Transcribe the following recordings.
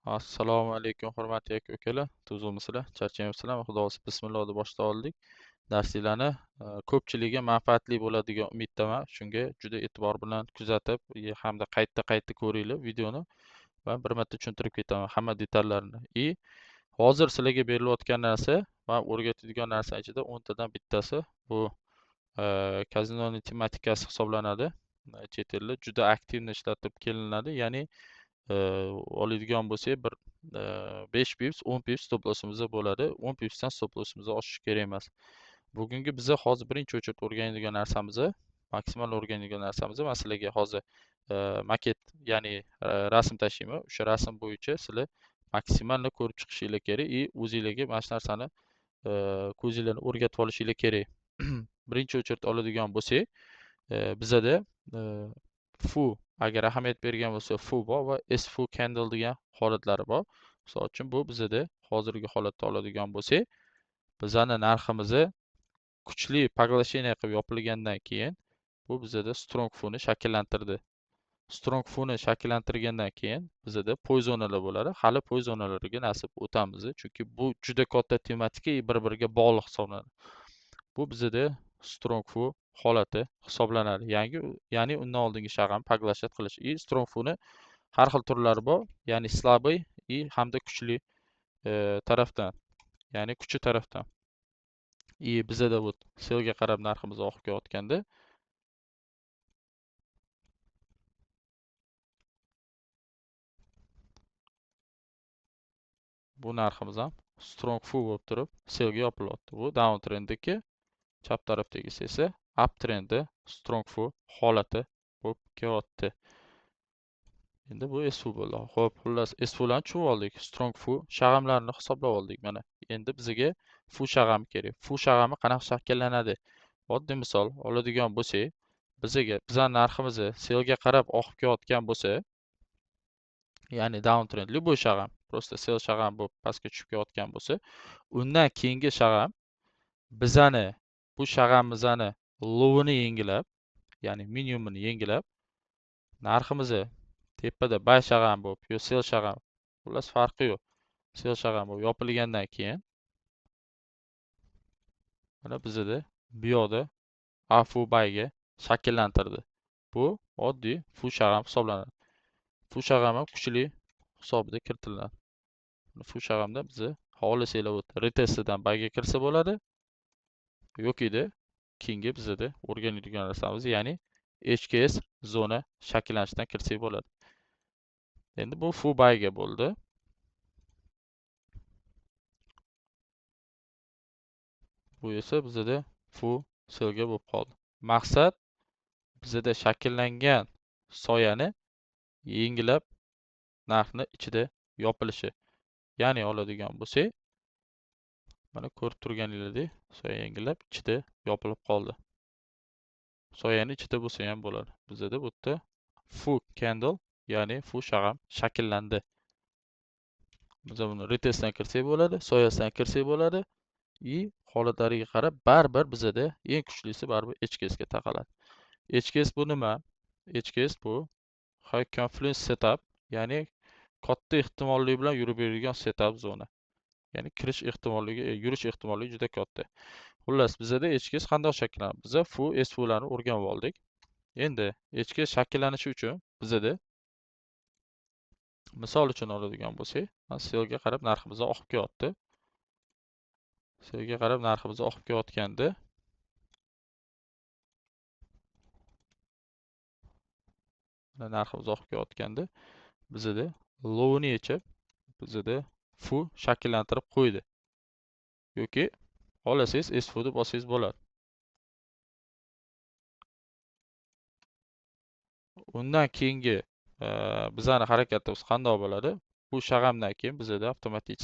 Assalomu alaykum hurmatli aka-ukalar. Tuzukmisizlar? Charchaymizlar? Xudo xolasa bismillah deb boshlab oldik. Darsliklarni ko'pchiligiga manfaatli bo'ladigan umiddaman. Shunga juda e'tibor bilan kuzatib hamda qayta ko'ringlar videoni va bir marta tushuntirib ketaman hamma detallarini. Hozir sizlarga berilayotgan narsa va o'rgatadigan narsa ichida 10 tadan bittasi bu kazinoning tematikasi hisoblanadi. Chet elda juda aktivni ishlatib kelinadi. Ya'ni oladigan bo'lsak bir 5 pips 10 pips stop-lossimiz bo'ladi. 10 pipsdan stop-lossimiz oshishi kerak emas. Bugungi biza hozir birinchi o'chirib o'rganadigan narsamiz, maksimal o'rganadigan narsamiz, men sizlarga hozir maket, ya'ni rasm tashlayman. O'sha rasm bo'yicha sizlar maksimalni ko'rib chiqishinglar kerak va o'zingizlarga mana shu narsani ko'zinglarni o'rgatib olishinglar kerak. Birinchi o'chirib oladigan bo'lsak, bizada fu agar ahamiyat bergan bo'lsa fu bor va s-fu candle degan holatlari bor. Misol uchun bu bizada hozirgi holatda oladigan bo'lsak, bizani narximizni kuchli поглощение qilib yopilgandan keyin bu bizada strong funi shakllantirdi. Strong funi shakllantirgandan keyin bizada poizonalar bo'ladi. Hali poizonalarga nasib o'tamiz, chunki bu juda katta tematika bir-biriga bog'liq hisoblanadi. Bu bizada strong fu holati hisoblanadi. Ya'ni undan oldingi shag'am поглощать qilish. Strong funi har xil turlari bor. Ya'ni слабый hamda kuchli tarafdan, ya'ni kuchi tarafdan. Bizada bu selga qarab narximiz oqib kelayotganda bu narximiz ham strong fu bo'lib turib selga yopilyapti. Bu down trenddagi chap tarafdagisi esa up trendi strong fu holati bo'lib kelyapti. Endi bu S-fu bo'ldi. Xo'p, xullas S-fularni tushunib oldik. Strong fu shag'amlarini hisoblab oldik mana. Endi bizga fu shag'ami kerak. Fu shag'ami qanaqa shakllanadi? Oddiy misol oladigan bo'lsak, bizning narximiz selga qarab oqib kelayotgan bo'lsa, ya'ni down trend любой shag'am, просто sell shag'am bo'lib pastga tushib kelayotgan bo'lsa, undan keyingi shag'am bizani bu shag'amimizni lowini yengilab, ya'ni minimumini yengilab, narximiz tepada buy shag'am bo'lib, yo sell shag'am, xullas farqi yo'q. Sell shag'am bo'lib yopilgandan keyin mana bizda bu yoqda afu buyga shakllantirdi. Bu oddiy fu shag'am hisoblanadi. Fu shag'am ham kuchli hisobida kiritiladi. Fu shag'amda bizni xohlasanglar o'tdi retestidan buyga kirsa bo'ladi. Yo'qida keyingi bizda o'rganadigan narsamiz, ya'ni HKS zona shakllanishidan kirsak bo'ladi. Endi bu fu buyga bo'ldi. Bu esa bizda fu sellga bo'lib qoldi. Maqsad bizda shakllangan soyani yengilab narxni ichida yopilishi. Ya'ni oladigan bo'lsak, mana ko'rib turganingizdek, soya yengilab ichida yopilib qoldi. Soyani ichida bo'lsa ham bo'ladi. Bizda bu yerda fu candle, ya'ni fu shag'am shakllandi. Biz buni retestdan kirsak bo'ladi, soyasidan kirsak bo'ladi. Holatlariga qarab baribir bizda eng kuchlisi baribir HKS ga taqaladi. HKS bu nima? HKS bu high confluence setup, ya'ni katta ehtimollik bilan yurib beradigan setup zona. Ya'ni yurish ehtimolligi juda katta. Xullas, bizda HKS qanday shakllanadi? Biz fu S-fu larni o'rganib oldik. Endi HKS shakllanishi uchun bizda misol uchun oladigan bo'lsak, selga qarab narximiz oqib kelyapti. Selga qarab narximiz oqib kelayotganda narximiz oqib kelayotganda bizda lowni yechib bizda fu shakllantirib qo'ydi. Yoki xohlasangiz S-fu deb olsangiz bo'ladi. Undan keyingi bizning harakatimiz qanday bo'ladi? Bu shag'amdan keyin bizda avtomatik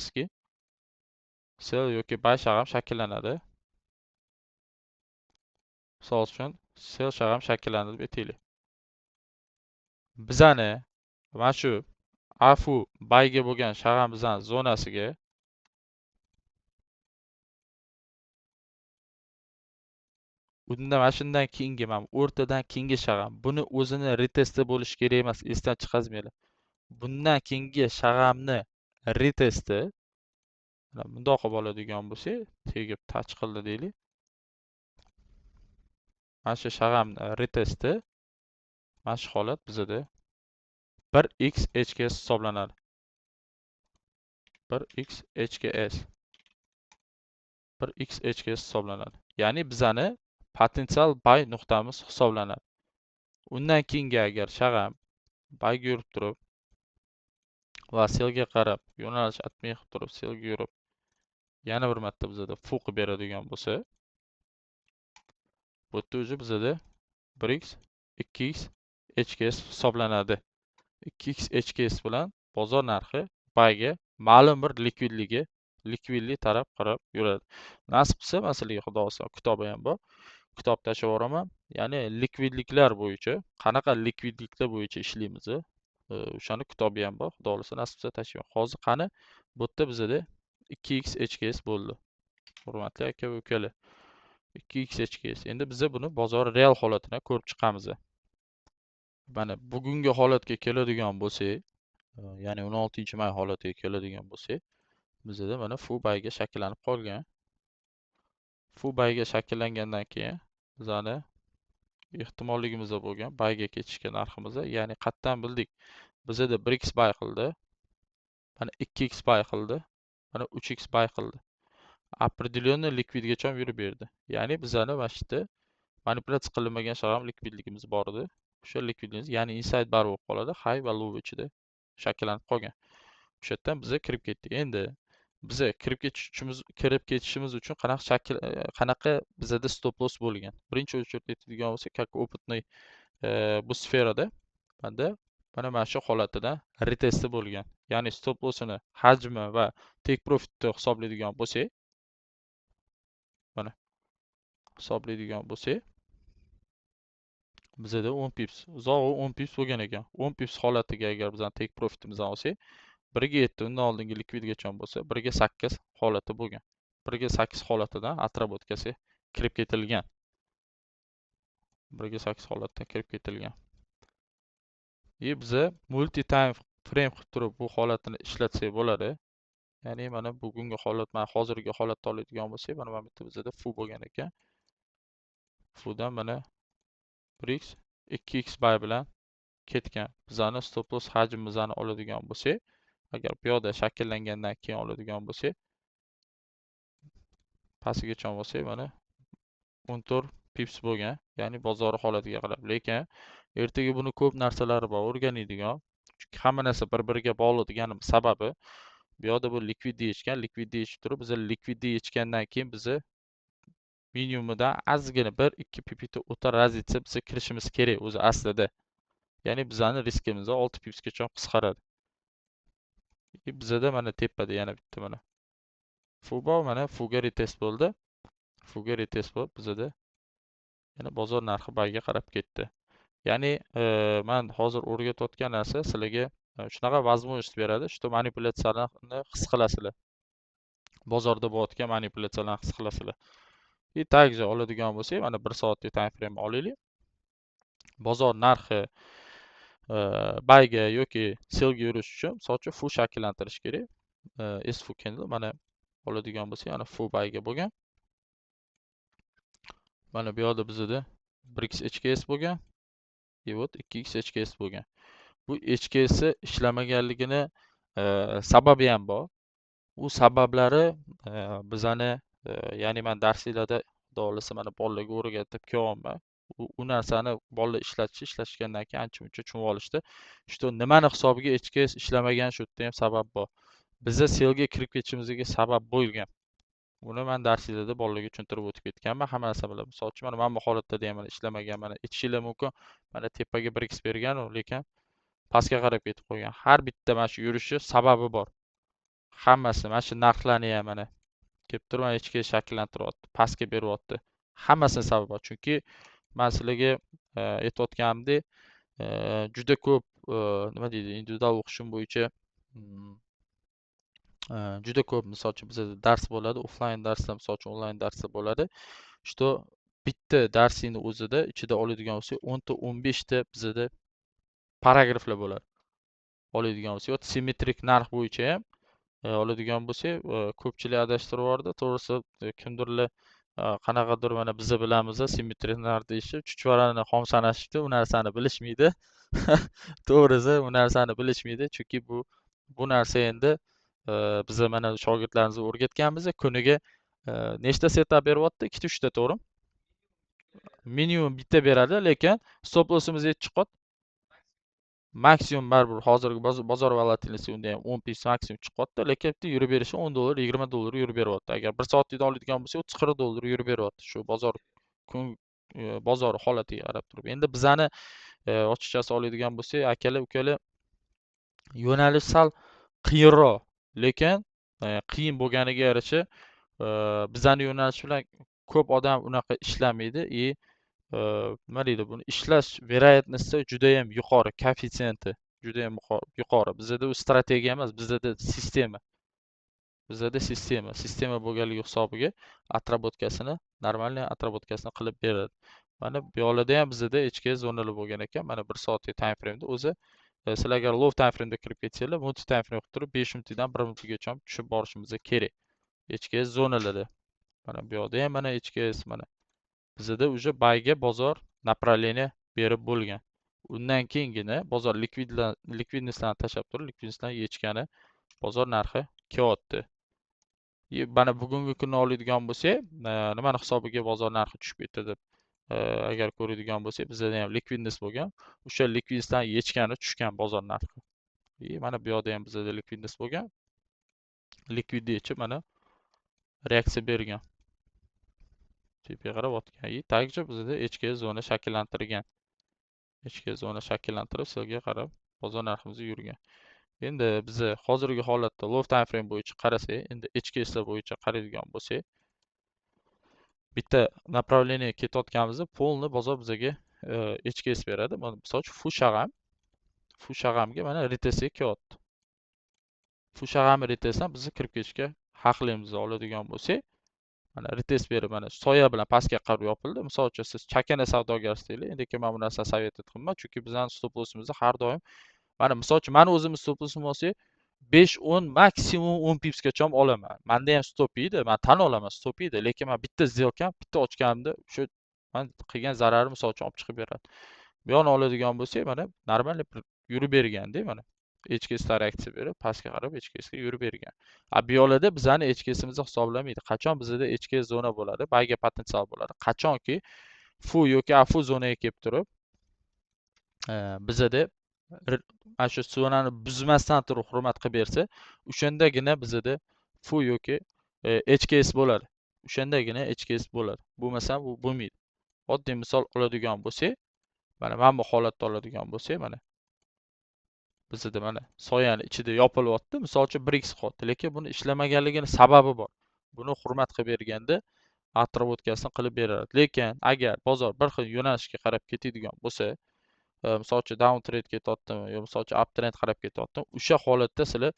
sell yoki buy shag'am shakllanadi. Misol uchun sell shag'am shakllandi deb aytaylik. Bizani mana shu afu buyga bo'lgan shag'amimizning zonasiga mana shundan keyingi o'rtadan keyingi shag'am, buni o'zini retesti bo'lishi kerak emas, esdan chiqazmanglar. Bundan keyingi shag'amni retesti bundoq qilib oladigan bo'lsak, tegib touch qildi deylik. Mana shu shag'am retesti mana shu holat bizada 1x HKS hisoblanadi. 1x HKS 1x HKS hisoblanadi. Ya'ni bizani potensial buy nuqtamiz hisoblanadi. Undan keyingi agar shag'am buyga yurib turib va sellga qarab yo'nalish atmay qilib turib sellga yurib yana bir marta bizada full qilib beradigan bo'lsa, bu yerda уже bizada 1x 2x HKS hisoblanadi. 2x HKS bilan bozor narxi buyga ma'lum bir likvidli taraf qarab yuradi. Nasib qilsa, masalan, xudo xolasa kitobi ham bor. Kitob tashlab yuboraman. Ya'ni likvidliklar bo'yicha, qanaqa likvidliklar bo'yicha ishlaymiz, o'shani kitobi ham bor. Xudo xolasa nasib qilsa tashlayman. Hozir qani bu yerda bizada 2x HKS bo'ldi. Hurmatli aka va ukalar. 2x HKS. Endi biz buni bozor real holatini ko'rib chiqamiz. Mana bugungi holatga keladigan bo'lsak, ya'ni 16-may holatiga keladigan bo'lsak, bizda mana full buyga shakllanib qolgan. Full buyga shakllangandan keyin bizani ehtimolligimizda bo'lgan buyga ketishga narximiz, ya'ni qattan bildik. Bizda 1x buy qildi. Mana 2x buy qildi. Mana 3x buy qildi. Определённый likvidgacha yurib berdi. Ya'ni bizani mana shu yerda manipulyatsiya qilinmagan shag'am likvidligimiz bor edi. O'sha likvidligimiz, ya'ni inside bar bo'lib qoladi, high va low ichida shakllanib qolgan. O'sha yerdan biz kirib ketdik. Endi biz kirib ketishimiz uchun qanaqa bizada stop loss bo'lgan. Birinchi o'chirib aytadigan bo'lsak, как опытный bu sferada mana shu holatidan retesti bo'lgan. Ya'ni stop lossini hajmi va take profitni hisoblaydigan bo'lsak, mana hisoblaydigan bo'lsak, bizada 10 pips, uzog'i 10 pips bo'lgan ekan. 10 pips holatiga agar bizning take profitimizni olsak, 1 ga 7, undan oldingi likvidgacha bo'lsa, 1 ga 8 holati bo'lgan. 1 ga 8 holatidan atrobotkasi kirib ketilgan. 1 ga 8 holatdan kirib ketilgan. Biza multi time frame qilib turib bu holatini ishlatsak bo'ladi. Ya'ni mana bugungi holat, mana hozirgi holatda oladigan bo'lsak, mana bu yerda bizada full bo'lgan ekan. Fulldan mana 1x 2x buy bilan ketgan. Bizani stop loss hajmimizni oladigan bo'lsak, agar bu yoqda shakllangandan keyin oladigan bo'lsak, pastigacha bo'lsak, mana 14 pips bo'lgan. Ya'ni bozor holatiga qarab. Lekin ertaga buni ko'p narsalari bor, o'rganadigan. Chunki hamma narsa bir-biriga bog'liq deganim sababi, bu yoqda bu likvidni yechgan, likvidni yechib turib, biz likvidni yechgandan keyin biz minimumidan ozgina 1-2 pipni o'ta razitsa biz kirishimiz kerak o'zi aslida. Ya'ni bizning riskimiz 6 pipsgacha qisqaradi. Bizda mana tepada yana bitta mana fubo, mana fuga retest bo'ldi. Fuga retest bo'lib bizda yana bozor narxi buyga qarab ketdi. Ya'ni men hozir o'rgatayotgan narsa sizlarga shunaqa возможность beradi, shu manipulyatsiyalarni his qilasizlar. Bozorda bo'layotgan manipulyatsiyalarni his qilasizlar. Takja oladigan bo'lsak, mana 1 soatlik time frame olaylik. Bozor narxi buyga yoki sellga yurish uchun, misol full shakllantirish kerak. S-full candle mana oladigan bo'lsak, mana full buyga bo'lgan. Mana bu yoqda bizda 1x HKS bo'lgan. Вот 2x HKS bo'lgan. Bu HKS ishlamaganligini sababi ham bor. U sabablari bizani, ya'ni men darslarda xudo xolasa mana bolalarga o'rgatib kelyapman. U narsani bolalar ishlashgandan keyin ancha-muncha tushunib olishdi. Shu nimani hisobiga HKS ishlamagan, shu yerda ham sabab bor. Bizda sellga kirib ketishimizga sabab bo'lgan. Buni men darslarda bolalarga tushuntirib o'tib ketganman, hamma narsa bilan. Misol uchun mana bu holatda ham mana ishlamagan, mana aytishinglar mumkin. Mana tepaga 1x bergan, lekin pastga qarab ketib qo'ygan. Har bitta mana shu yurishi sababi bor. Hammasi mana shu narxlarni ham mana kelib turib mana ichga shakllantiryapti, pastga beryapti. Hammasini sababi bor. Chunki men sizlarga aytayotganimdek, juda ko'p nima deydi, individual o'qishim bo'yicha juda ko'p, misol uchun bizda dars bo'ladi, offlayn darslar, misol uchun onlayn darslar bo'ladi. Что bitta darsingni o'zida ichida oladigan bo'lsak, 10 ta 15 ta bizda paragraflar bo'ladi. Oladigan bo'lsak, simmetrik narx bo'yicha ham oladigan bo'lsak, ko'pchilik adashtirib yubordi. To'g'risi, kimdirlar qanaqadir mana biza bilamiz, simmetrlar deyishib, chuchvarani xom sanashibdi, u narsani bilishmaydi. To'g'risi, u narsani bilishmaydi, chunki bu narsa endi biza mana shogirdlarimizga o'rgatganmiz. Kuniga nechta setap beryapti? 2-3 ta, to'g'rimi? Minimum bitta beradi, lekin stop lossimiz 7 chiqadi. Maksimum baribir hozirgi bozor volatilности unda ham 10 pips maksimum chiqyapti, lekin bitta yurib berishi $10, $20 yurib beryapti. Agar 1 soatlikda oladigan bo'lsak, 30-40 dollar yurib beryapti. Shu kun bozor holatiga qarab turib. Endi bizani ochiqchasi oladigan bo'lsak, akalar, ukalar, yo'nalish sal qiyinroq, lekin qiyin bo'lganiga yarasha bizani yo'nalish bilan ko'p odam unaqa ishlamaydi. Nima deydi buni, ishlash вероятности judayam yuqori, koeffitsiyenti judayam yuqori. Bizada u strategiya emas, bizada sistema bo'lganligi hisobiga отработкасini, normalniy отработкасini qilib beradi. Mana bu yoqda ham bizada HK zonalar bo'lgan ekan. Mana 1 soatlik time frame'da o'zi sizlar agar low time frame'da kirib ketsanglar, multi time frame qilib turib 5 minutdan 1 minutgacha tushib borishimiz kerak. HK zonalarda. Mana bu yoqda ham mana HK mana bizada уже bayga bozor направление berib bo'lgan. Undan keyingina bozor likvidnostlarni tashlab turib, likvidnostlarni yechgani bozor narxi kelyapti. Mana bugungi kunni oladigan bo'lsak, nimani hisobiga bozor narxi tushib ketdi deb agar ko'radigan bo'lsak, bizada ham likvidnost bo'lgan. O'sha likvidnostlarni yechgani tushgan bozor narxi. Mana bu yoqda ham bizada likvidnost bo'lgan. Likvidni yechib mana reaksiya bergan. Tepaga qarab o'tgan. Также bizada HK zona shakllantirgan. HK zona shakllantirib, sizga qarab bozor narximiz yurgan. Endi biz hozirgi holatda low time frame bo'yicha qarasak, endi HKslar bo'yicha qaraydigan bo'lsak, bitta направление ketayotganimizda polni bozor bizga HKs beradi. Misol uchun fu shag'amga mana retesiga kelyapti. Fu shag'am retesdan biz kirib ketishga haqlimiz oladigan bo'lsak, mana retest berib, mana soya bilan pastga qarab yopildi. Misol uchun siz chakana savdogarsiz, endi men bu narsani savet qilmayman, chunki bizning stop lossimiz har doim mana misol uchun meni o'zimiz stop lossim bo'lsa 5-10 maksimum 10 pipsgacha olaman. Menda ham stop edi, men tan olaman stop edi, lekin men bitta сделкам, bitta ochganimda o'sha men qilgan zararim misol uchun olib chiqib beradi. Bu yoqni oladigan bo'lsak, mana normal yurib berganda, mana HKslar reaksiya berib, pastga qarab HKsga yurib bergan. Bu yoqda bizani HKsimiz hisoblanmaydi. Qachon bizda HK zona bo'ladi, bayga potensial bo'ladi. Qachonki fu yoki afu zonaga kelib turib, bizada mana shu zonani buzmasdan turib hurmat qilib bersa, o'shandagina bizada fu yoki HKS bo'ladi. O'shandagina HKS bo'ladi. Bo'lmasa bu bo'lmaydi. Oddiy misol oladigan bo'lsak, mana bu holatda oladigan bo'lsak, mana bizda mana soyani ichida yopilyapti. Misol uchun 1x qo'ydi, lekin buni ishlamaganligining sababi bor. Buni hurmat qilib berganda отработкасini qilib beradi. Lekin agar bozor bir xil yo'nalishga qarab ketadigan bo'lsa, misol uchun down trend ketyaptimi yo misol uchun up trend qarab ketyaptimi, o'sha holatda sizlar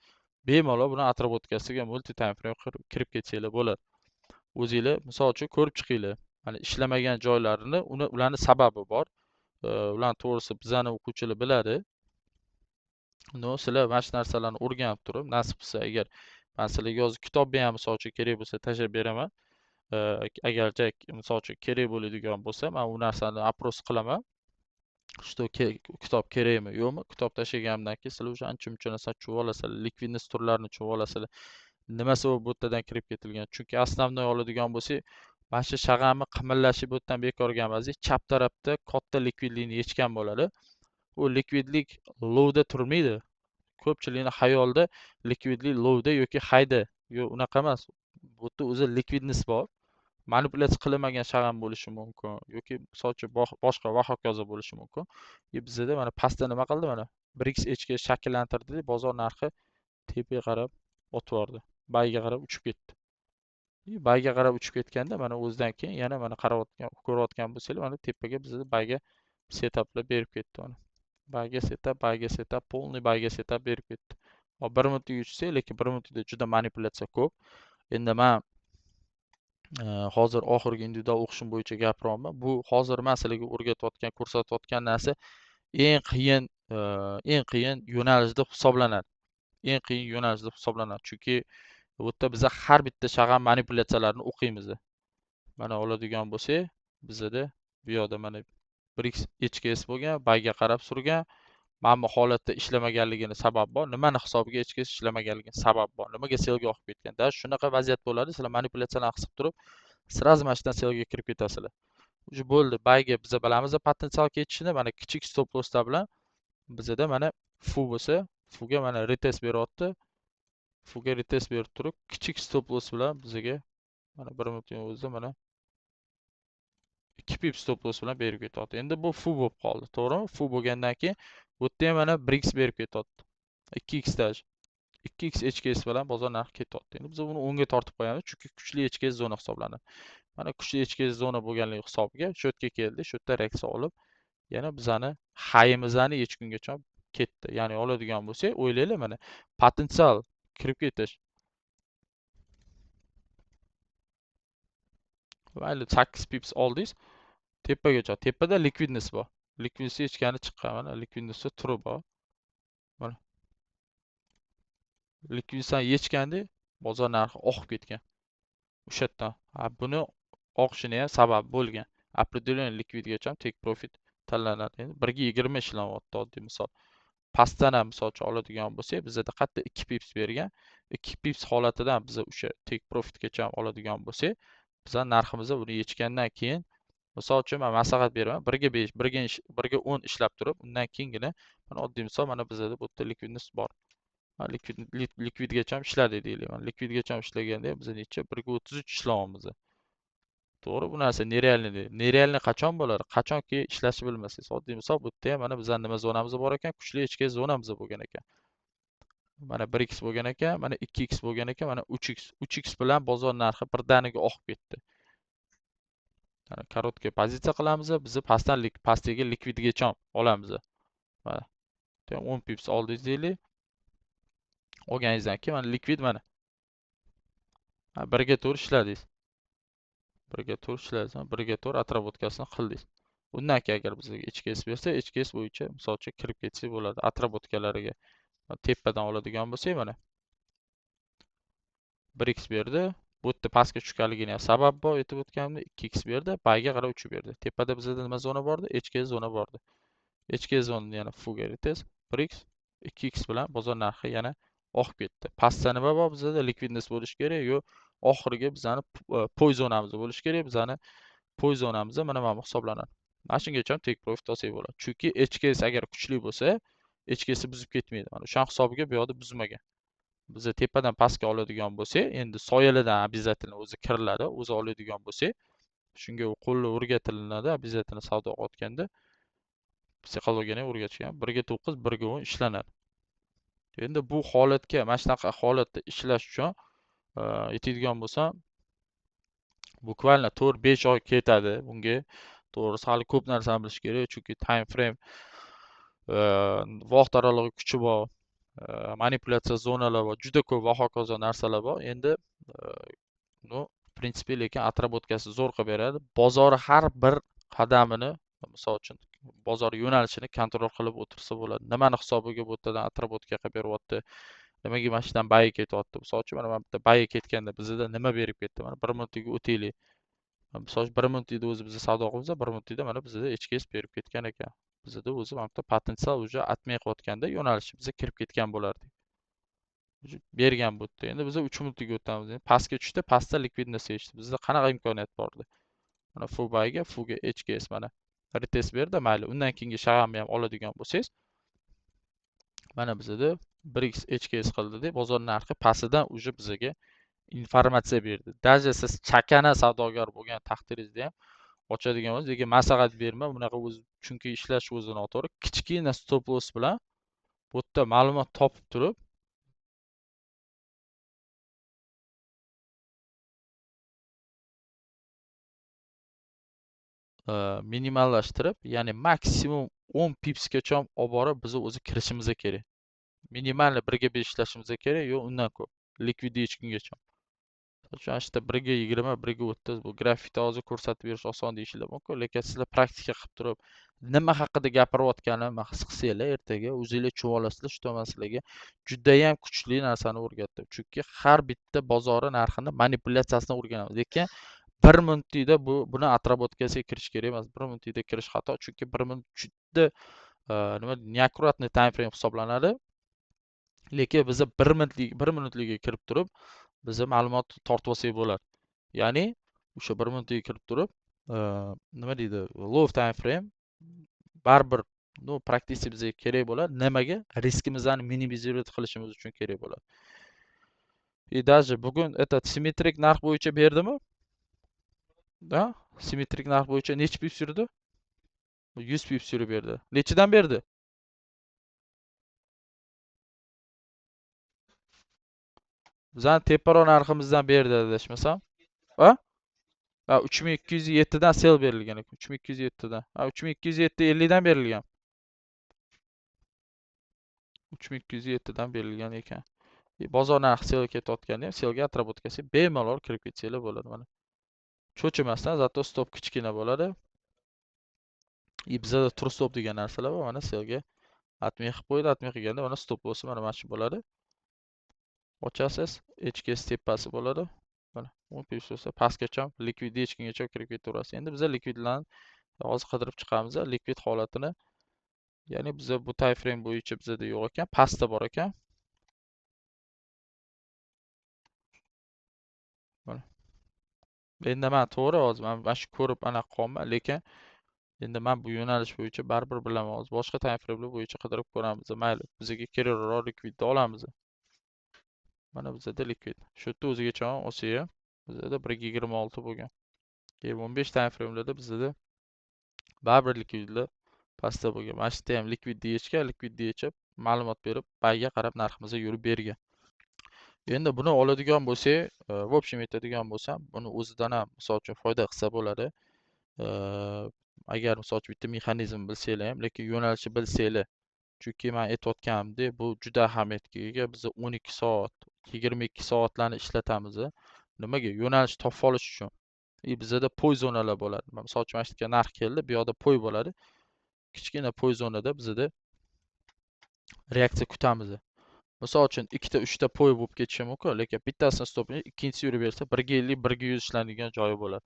bemalol buni отработкасiga multi time frame kirib ketsanglar bo'ladi. O'zingizlar misol uchun ko'rib chiqinglar. Mana ishlamagan joylarini, ularning sababi bor. Ularni to'g'risi bizani o'quvchilar biladi. Sizlar mana shu narsalarni o'rganib turib, nasib qilsa, agar men sizlarga yozib kitobni ham misol uchun kerak bo'lsa tashlab beraman. Agar misol uchun kerak bo'ladigan bo'lsa, men u narsani apros qilaman. Что kitob kerakmi yo'qmi, kitob tashlaganimdan keyin sizlar o'sha ancha-muncha narsa tushunib olasizlar, likvidnost turlarini tushunib olasizlar. Nima sabab bu yerdan kirib ketilgan? Chunki основной oladigan bo'lsak, mana shu shag'amni qimirlashi bu yerdan bekorga emas, chap tarafda katta likvidlikni yechgan bo'ladi. U likvidlik lowda turmaydi. Ko'pchilikning xayolida likvidlik lowda yoki highda. Yo'q, unaqa emas. Bu yerda o'zi likvidnost bor. Manipulyatsiya qilinmagan shag'am bo'lishi mumkin yoki misol uchun boshqa va hokazo bo'lishi mumkin. Bizda mana pastda nima qildi, mana 1x HK shakllantirdi, bozor narxi tepaga qarab o'tib bordi. Bayga qarab uchib ketdi. Bayga qarab uchib ketganda mana o'zidan keyin yana mana ko'rayotgan bo'lsanglar, mana tepaga bizda bayga setaplar berib ketdi mana. Bayga setap, полный bayga setap berib ketdi. 1 minutga uchsa, lekin 1 minutda juda manipulyatsiya ko'p. Endi men hozir oxirgi individual o'qishim bo'yicha gapiryapman. Bu hozir men sizlarga o'rgatayotgan, ko'rsatayotgan narsa eng qiyin yo'nalish deb hisoblanadi. eng qiyin yo'nalish deb hisoblanadi. Chunki bu yerda biza har bitta shag'al manipulyatsiyalarini o'qiymiz. Mana oladigan bo'lsak, bizada bu yoqda mana BRICS HKS bo'lgan, bayga qarab surgan. Mana bu holatda ishlamaganligini sabab bor. Nimani hisobiga HKS ishlamaganligini sabab bor. Nimaga selga oqib ketgan? Da shunaqa vaziyat bo'ladi. Sizlar manipulyatsiyalarni qilib turib, sразу mana shundan selga kirib ketasizlar. Уже bo'ldi. Bayga biza bilamiz potensial ketishini. Mana kichik stop losslar bilan bizada mana fu bo'lsa, fuga mana retest beryapti. Fuga retest berib turib, kichik stop loss bilan bizaga mana 1 minutning o'zida mana 2 pip stop loss bilan berib ketyapti. Endi bu fu bo'lib qoldi, to'g'rimi? Fu bo'lgandan keyin bu yerda ham mana BRICS berib ketyapti. 2x daj 2x HKS bilan bozor narxi ketyapti. Endi biz buni 10 ga tortib qo'yamiz, chunki kuchli HKS zona hisoblanadi. Mana kuchli HKS zona bo'lganligi hisobiga shu yerga keldi, shu yerda reaksiya olib, yana bizani hayimizni yechgungacha ketdi. Ya'ni oladigan bo'lsak, o'ylaylik mana potensial kirib ketish. Mayli 8 pips oldingiz, tepagacha. Tepada likvidness bor. Likvidness yechgani chiqqan. Mana likvidnessda turib bor. Mana likvidnessni yechganda bozor narxi oqib ketgan. O'sha yerdan. Buni oqishini ham sabab bo'lgan. Определенный likvidgacha take profit tanlanadi. Endi 1 ga 20 ishlanyapti oddiy misol. Pastdan ham misol uchun oladigan bo'lsak, bizda qayerda 2 pips bergan. 2 pips holatidan biz o'sha take profitgacha oladigan bo'lsak, bizlar narximizni buni yechgandan keyin misol uchun men maslahat beraman, 1 ga 5, 1 ga 10 ishlab turib, undan keyingina mana oddiy misol mana bizda bu yerda likvidness bor. Likvidgacha ishladi deylik. Mana likvidgacha ishlaganda biz necha 1 ga 33 ishlayapmiz. To'g'ri, bu narsa nerealniy. Nerealniy qachon bo'ladi? Qachonki ishlashni bilmasangiz. Oddiy misol bu yerda ham mana bizning nima zonamiz bor ekan, kuchli HKS zonamiz bo'lgan ekan. Mana 1x bo'lgan ekan, mana 2x bo'lgan ekan, mana 3x. 3x bilan bozor narxi birdaniga oqib ketdi. Mana korotka pozitsiya qilamiz, biz pastiga likvidgacha olamiz. Mana 10 pips oldingiz deylik. Olganingizdan keyin mana likvid mana 1 ga to'g'ri ishladingiz. 1 ga to'g'ri ishladingiz, 1 ga to'g'ri atrabotkasini qildingiz. Undan keyin agar bizga HKS bersa, HKS bo'yicha misol uchun kirib ketsa bo'ladi. Atrabotkalariga tepadan oladigan bo'lsak, mana 1x berdi. Bu yerda pastga tushganligini sabab bor, aytib o'tganimdek 2x berdi, bayga qarab 3 berdi. Tepada bizda nima zona bordi? HKS zona bordi. HKS zonani yana fuga retest, 1x 2x bilan bozor narxi yana oqib ketdi. Pastda nima bor bizda? Likvidness bo'lish kerak, yo oxiriga bizani poy zonamiz bo'lish kerak. Bizani poy zonamizda mana bu hisoblanadi. Mana shungacha take profit olsak bo'ladi. Chunki HKS agar kuchli bo'lsa, HKS buzib ketmaydi. Mana o'sha hisobiga bu yoqda buzmagan. Biz tepadan pastga oladigan bo'lsak, endi soyalardan обязательно o'zi kiriladi, o'zi oladigan bo'lsak, shunga qo'lni o'rgatilinadi, обязательно savdo qilayotganda psixologiyani o'rgatishgan. 1 ga 9, 1 ga 10 ishlanadi. Endi bu holatga, mana shunaqa holatda ishlash uchun aytadigan bo'lsam, bukvalno 4-5 oy ketadi bunga. To'g'risi hali ko'p narsani bilish kerak, chunki time frame vaqt oralig'i kuchi bor. Manipulyatsiya zonalar bor, juda ko'p va hokazo narsalar bor. Endi no в принципе lekin atrabotkasi zo'r qilib beradi. Bozor har bir qadamini, misol uchun bozor yo'nalishini kontrol qilib o'tirsa bo'ladi. Nimani hisobiga bu yerdan atrabotka qilib beryapti? Nimaga mana shundan bayga ketyapti? Misol uchun mana bu yerda bayga ketganda bizda nima berib ketdi? Mana 1 minutga o'taylik. Misol uchun 1 minutda o'zi biz savdo qilamiz, 1 minutda mana bizda HKS berib ketgan ekan. Bizda o'zi mana bu potensial уже atmay qilayotganda yo'nalishimizga kirib ketgan bo'lardi. Bergan bu yerda. Endi biz 3 minutga o'tamiz. Pastga tushdi, pastda likvidness yechdi. Bizda qanaqa imkoniyat bordi? Mana fubayga, fuga HKS mana retest berdi, mayli. Undan keyingi shag'amni ham oladigan bo'lsangiz, mana bizda 1x HKS qildi deb bozor narxi pastidan уже bizga informatsiya berdi. Даже siz chakana savdogar bo'lgan taqdiringizda ham ochadigan bo'lsangiz, lekin maslahat berma, bunaqa o'zi chunki ishlash o'zi noto'g'ri. Kichkina stop loss bilan bu yerda ma'lumot topib turib minimallashtirib, ya'ni maksimum 10 pipsgacha olib borib biz o'zi kirishimiz kerak. Minimal 1 ga 5 ishlashimiz kerak, yo'q undan ko'p. Likvid hech kungacha. Işte 1 ga 20, 1 ga 30 bu grafikda hozir ko'rsatib berish oson deyishinglar mumkin, lekin sizlar praktika qilib turib nima haqida gapirayotganimni his qilsanglar, ertaga o'zinglar chuvolasizlar, shu tomon sizlarga judayam kuchli narsani o'rgatdi. Chunki har bitta bozori narxini manipulyatsiyasini o'rganamiz. Lekin 1 minutda buni atrobotgasiga kirish kerak emas. 1 minutda kirish xato, chunki 1 minut juda nima neakkuratniy time frame hisoblanadi. Lekin biza 1 minutligiga kirib turib biza ma'lumot tortib olsak bo'ladi. Ya'ni o'sha 1 minutga kirib turib nima deydi, low time frame baribir praktiski bizga kerak bo'ladi. Nimaga? Riskimizni minimizировать qilishimiz uchun kerak bo'ladi. Даже bugun simetrik narx bo'yicha berdimi? Da, simetrik narx bo'yicha necha pips yurdi? 100 pips yurib berdi. Nechidan berdi? Bizani teparoq narximizdan berdi adashmasam. Ha? 3207 dan sell berilgan ekan. 3207 dan. 3207 50 dan berilgan. 3207 dan berilgan ekan. Bozor narxi sell ketayotganda ham sellga atrobotgasi bemalol kirib ketsanglar bo'ladi mana. Cho'chimasdan, zato stop kichkina bo'ladi. Bizada tur stop degan narsalar bor. Mana sellga atmay qilib qo'ydi. Atmay qilganda mana stop bo'lsa mana shu bo'ladi. Ochasiz, HKS tepasi bo'ladi. Mana 10 pips bo'lsa pastgacha likvid hech kimgacha kirib ketaverasiz. Endi biz likvidlarni hozir qidirib chiqamiz. Likvid holatini, ya'ni biza bu time frame bo'yicha bizada yo'q ekan, pastda bor ekan. Mana. Endi men to'g'ri hozir mana shu ko'rib anaqa qolman, lekin endi men bu yo'nalish bo'yicha baribir bilaman. Hozir boshqa time framelar bo'yicha qidirib ko'ramiz. Mayli, bizga kerakroq likvidni olamiz. Mana bizada likvid. Shu yerda o'zigacha olsa ham bizada 1 ga 26 bo'lgan. 15 time framelarda bizada baribir likvidlar pastda bo'lgan. Mana shu yerda ham likvidni yechib ma'lumot berib, payga qarab narximizga yurib bergan. Endi buni oladigan bo'lsak, в общем aytadigan bo'lsam, buni o'zidan ham misol uchun foyda qilsa bo'ladi. Agar misol uchun bitta mexanizm bilsanglar ham, lekin yo'nalishni bilsanglar. Chunki men aytayotganimdek, bu juda ahamiyatga ega. Biz 12 soat, 22 soatlarni ishlatamiz. Nimaga? Yo'nalish topib olish uchun. Bizada poy zonalar bo'ladi. Misol uchun mana shu yerga narx keldi, bu yoqda poy bo'ladi. Kichkina poy zonada bizada reaksiya kutamiz. Misol uchun 2 ta 3 ta poy bo'lib ketishi mumkin, lekin bittasini stopini ikkinchisi yurib bersa 1 ga 50, 1 ga 100 ishlanadigan joyi bo'ladi.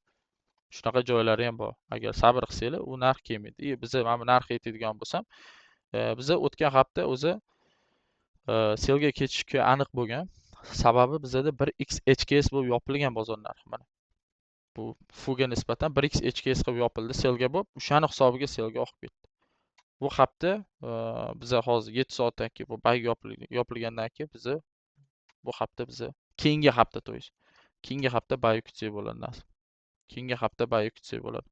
Shunaqa joylari ham bor. Agar sabr qilsanglar, u narx kelmaydi. Biza mana bu narx aytadigan bo'lsam, biza o'tgan hafta o'zi sellga ketishga aniq bo'lgan. Sababi bizada 1x HKS bo'lib yopilgan bozor narxi mana. Bu fuga nisbatan 1x HKS qilib yopildi, sellga bo'lib, o'shani hisobiga sellga oqib ketdi. Bu hafta biza hozir 7 soatdan keyin bu bayg yopilgandan keyin biza bu hafta biza keyingi hafta to'yish. Keyingi hafta bayg kutsak bo'ladi nasib. Keyingi hafta bayg kutsak bo'ladi.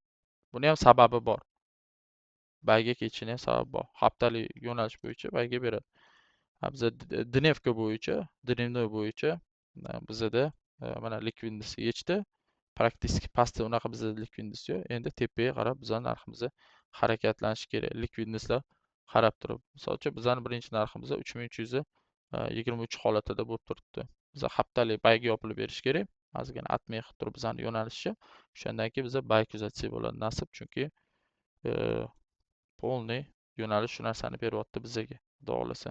Buni ham sababi bor. Bayga ketishini ham sababi bor. Haftalik yo'nalish bo'yicha bayga beradi. Biza dnevka bo'yicha, dnevnoy bo'yicha bizada mana likvidness yechdi. Praktik pastda unaqa bizada likvidness yo'q. Endi tepaga qarab bizning narximizga harakatlanish kerak. Likvidnesslar qarab turib. Misol uchun bizning birinchi narximiz 3323 holatida bo'lib turibdi. Biz haftalik bayg yopilib berish kerak. Ozgina atmay qilib turib bizning yo'nalishni. O'shandan keyin biz bayg kuzatsak bo'ladi nasib, chunki polniy yo'nalish shu narsani beryapti bizga. Xudo xolasa.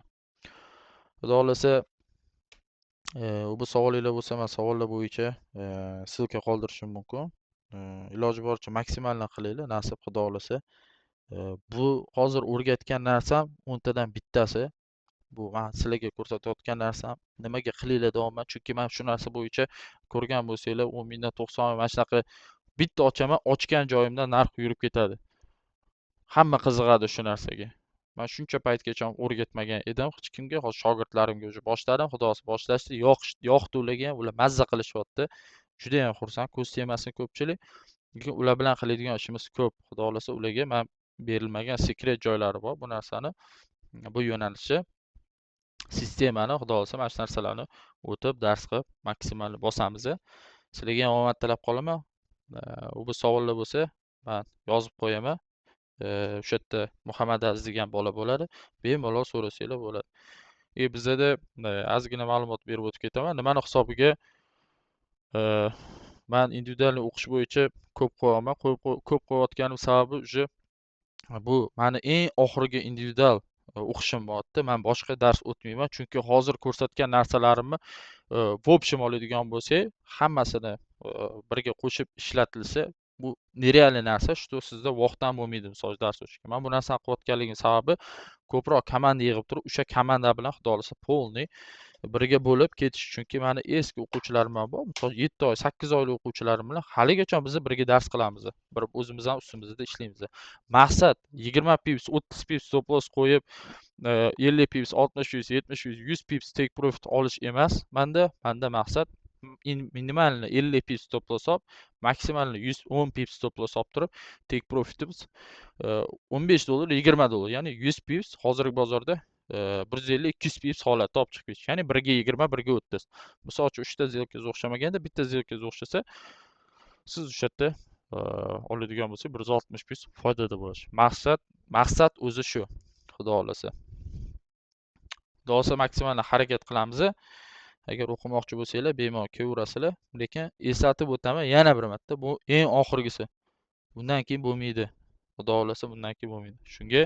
Xudo xolasa bu savolinglar bo'lsa, men savollar bo'yicha ssilka qoldirishim mumkin. Iloji boricha maksimalni qilinglar, nasib Xudo xolasa. Bu hozir o'rgatgan narsam 10 tadan bittasi. Bu men sizlarga ko'rsatayotgan narsam. Nimaga qilinglar davoman? Chunki men shu narsa bo'yicha ko'rgan bo'lsanglar, 10 mingdan 90 ming mana shunaqa bitta ochaman, ochgan joyimdan narx yurib ketadi. Hamma qiziqadi shu narsaga. Men shuncha paytgacha o'rgatmagan edim hech kimga. Hozir shogirdlarimga o'sha boshladim, xudosi boshlashdi. Yoqdi ularga ham, ular mazza qilishyapti. Juda ham xursand, ko'z tegmasin ko'pchilik. Lekin ular bilan qiladigan ishimiz ko'p. Xudo xolasa ularga men berilmagan sekret joylari bor. Bu narsani, bu yo'nalishni, sistemani xudo xolasa mana shu narsalarni o'tib, dars qilib, maksimal bosamiz. Sizlarga ham omad tilab qolaman. Bu savollar bo'lsa, men yozib qo'yaman. O'sha yerda Muhammad Aziz degan bola bo'ladi. Bemalol so'rasanglar bo'ladi. Bizada ozgina ma'lumot berib o'tib ketaman. Nimani hisobiga Э, man individualniy o'qish bo'yicha ko'p qo'yapman. Ko'p qo'yayotganim sababi уже bu mani eng oxirgi individual o'qishim bo'lyapti. Man boshqa dars o'tmayman, chunki hozir ko'rsatgan narsalarimni в общем oladigan bo'lsak, hammasini birga qo'shib ishlatilsa, bu nerealniy narsa, что sizda vaqtdan bo'lmaydi misol dars o'tishga. Man bu narsani qilayotganligim sababi ko'proq komanda yig'ib turib, o'sha komanda bilan xudo xohlasa polniy birga bo'lib ketish. Chunki mani eski o'quvchilarim ham bor. Misol 7 oy, 8 oylik o'quvchilarim bilan haligacha biz birga dars qilamiz. Bir o'zimiz ham ustimizda ishlaymiz. Maqsad 20 pips, 30 pips stop loss qo'yib, 50 pips, 60 pips, 70 pips, 100 pips take profit olish emas. Manda maqsad minimalni 50 pips stop loss olib, maksimalni 110 pips stop loss olib turib, take profitimiz $15, $20, ya'ni 100 pips hozirgi bozorda 150-200 pips holatda olib chiqib ketish. Ya'ni 1:20, 1:30. Misol uchun 3 ta zelkangiz o'xshamaganda, bitta zelkangiz o'xshasa, siz o'sha yerda oladigan bo'lsangiz 160 pips foydada bo'lasiz. Maqsad o'zi shu. Xudo xolasa. Xudo xolasa maksimalni harakat qilamiz. Agar o'qimoqchi bo'lsanglar, bemalol kelaverasizlar. Lekin eslatib o'taman yana bir marta, bu eng oxirgisi. Bundan keyin bo'lmaydi. Xudo xolasa bundan keyin bo'lmaydi. Shunga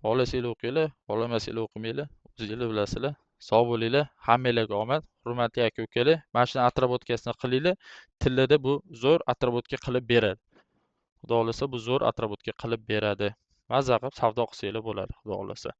xohlasanglar o'qinglar, xohlamasanglar o'qimanglar. O'zingizlar bilasizlar. Sog' bo'linglar. Hammanglarga omad. Hurmatli aka-ukalar, mana shuni atrobotkasini qilinglar. Tillada bu zo'r atrobotka qilib beradi. Xudo xolasa bu zo'r atrobotka qilib beradi. Maza qilib savdo qilsanglar bo'ladi, xudo xolasa.